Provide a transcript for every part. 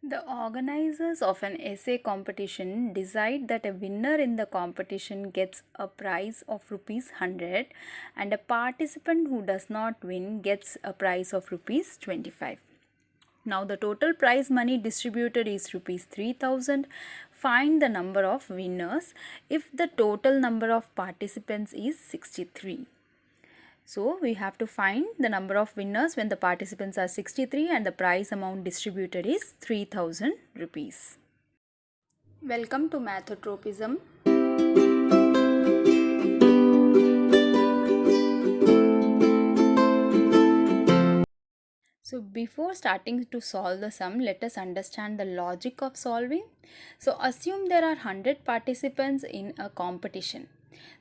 The organizers of an essay competition decide that a winner in the competition gets a prize of rupees 100 and a participant who does not win gets a prize of rupees 25. Now the total prize money distributed is rupees 3000. Find the number of winners if the total number of participants is 63. So we have to find the number of winners when the participants are 63 and the prize amount distributed is 3000 rupees. Welcome to Mathotropism. So before starting to solve the sum, let us understand the logic of solving. So assume there are 100 participants in a competition.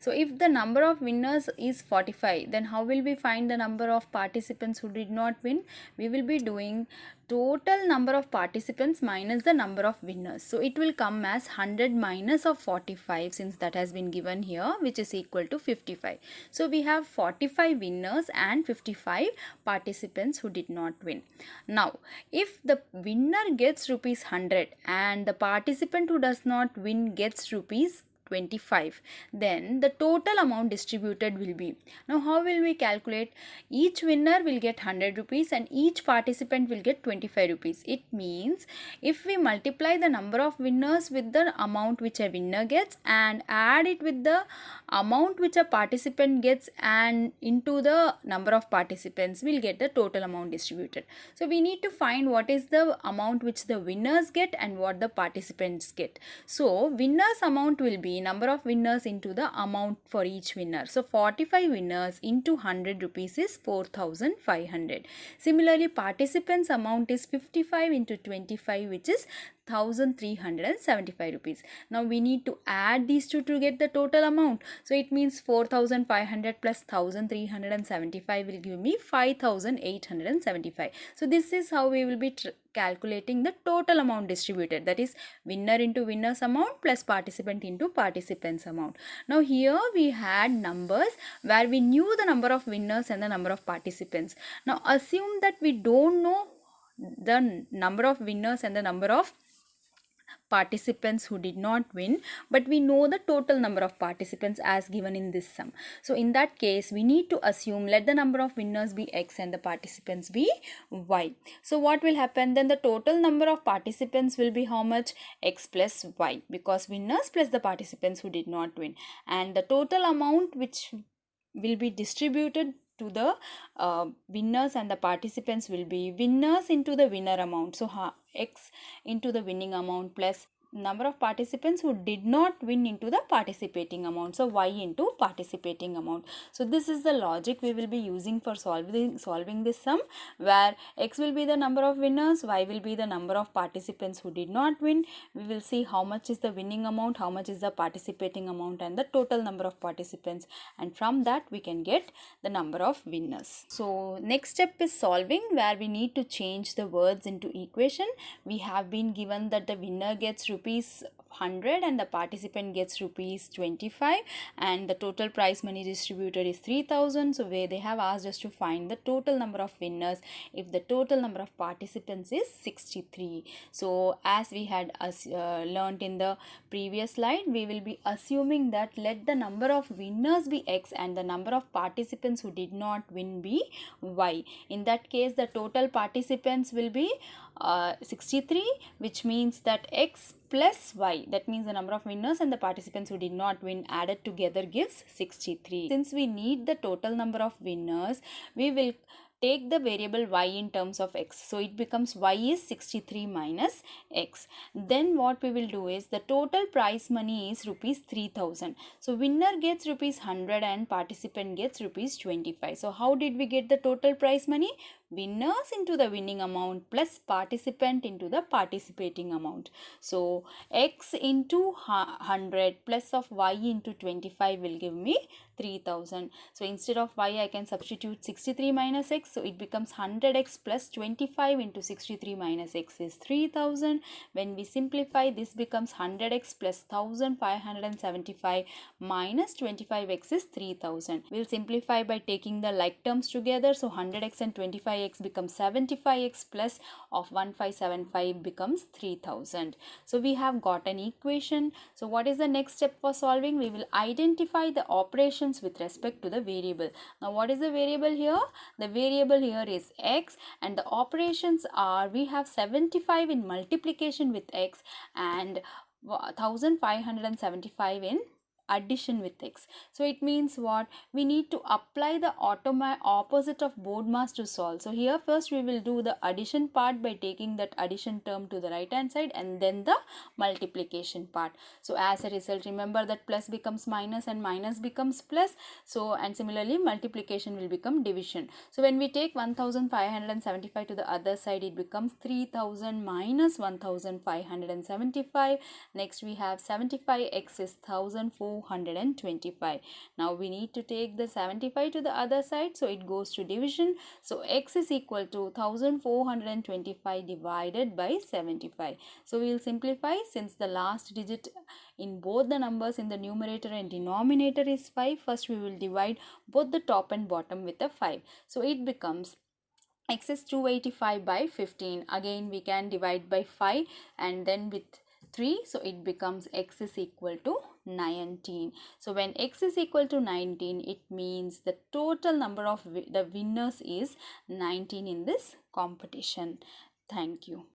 So if the number of winners is 45, then how will we find the number of participants who did not win? We will be doing total number of participants minus the number of winners. So it will come as 100 minus of 45, since that has been given here, which is equal to 55. So we have 45 winners and 55 participants who did not win. Now if the winner gets rupees 100 and the participant who does not win gets rupees 25, then the total amount distributed will be. Now how will we calculate? Each winner will get 100 rupees and each participant will get 25 rupees. It means if we multiply the number of winners with the amount which a winner gets and add it with the amount which a participant gets and into the number of participants, we'll get the total amount distributed. So we need to find what is the amount which the winners get and what the participants get. So winners amount will be number of winners into the amount for each winner. So 45 winners into 100 rupees is 4500. Similarly, participants amount is 55 into 25, which is 1375 rupees. Now we need to add these two to get the total amount. So it means 4500 plus 1375 will give me 5875. So this is how we will be calculating the total amount distributed, that is winner into winners amount plus participant into participants amount. Now here we had numbers where we knew the number of winners and the number of participants. Now assume that we don't know the number of winners and the number of participants who did not win, but we know the total number of participants as given in this sum. So in that case we need to assume, let the number of winners be x and the participants be y. So what will happen then? The total number of participants will be how much? X plus y, because winners plus the participants who did not win, and the total amount which will be distributed to the winners and the participants will be winners into the winner amount. So x into the winning amount plus number of participants who did not win into the participating amount. So y into participating amount. So this is the logic we will be using for solving this sum, where x will be the number of winners, y will be the number of participants who did not win. We will see how much is the winning amount, how much is the participating amount, and the total number of participants, and from that we can get the number of winners. So next step is solving, where we need to change the words into equation. We have been given that the winner gets rupees 100 and the participant gets rupees 25 and the total prize money distributed is 3000. So where they have asked us to find the total number of winners if the total number of participants is 63. So as we had learnt in the previous slide, we will be assuming that let the number of winners be x and the number of participants who did not win be y. In that case the total participants will be 63, which means that x plus y, that means the number of winners and the participants who did not win added together gives 63. Since we need the total number of winners, we will take the variable y in terms of x. So it becomes y is 63 minus x. Then what we will do is the total prize money is rupees 3000. So winner gets rupees 100 and participant gets rupees 25. So how did we get the total prize money? Winners into the winning amount plus participant into the participating amount. So x into 100 plus of y into 25 will give me 3000. So instead of y I can substitute 63 minus x, so it becomes 100x plus 25 into 63 minus x is 3000. When we simplify, this becomes 100x plus 1575 minus 25x is 3000. We'll simplify by taking the like terms together, so 100x and 25x becomes 75x plus of 1575 becomes 3000. So we have got an equation. So what is the next step for solving? We will identify the operations with respect to the variable. Now what is the variable here? The variable here is x, and the operations are, we have 75 in multiplication with x and 1575 in addition with x. So it means what? We need to apply the opposite of BODMAS to solve. So here first we will do the addition part by taking that addition term to the right hand side, and then the multiplication part. So as a result, remember that plus becomes minus and minus becomes plus. So and similarly multiplication will become division. So when we take 1575 to the other side, it becomes 3000 minus 1575. Next we have 75x is 1425. Now we need to take the 75 to the other side, so it goes to division. So x is equal to 1425 divided by 75. So we will simplify, since the last digit in both the numbers in the numerator and denominator is 5. First we will divide both the top and bottom with a 5. So it becomes x is 285 by 15. Again we can divide by 5 and then with 3, so it becomes x is equal to 19. So when x is equal to 19, it means the total number of the winners is 19 in this competition. Thank you.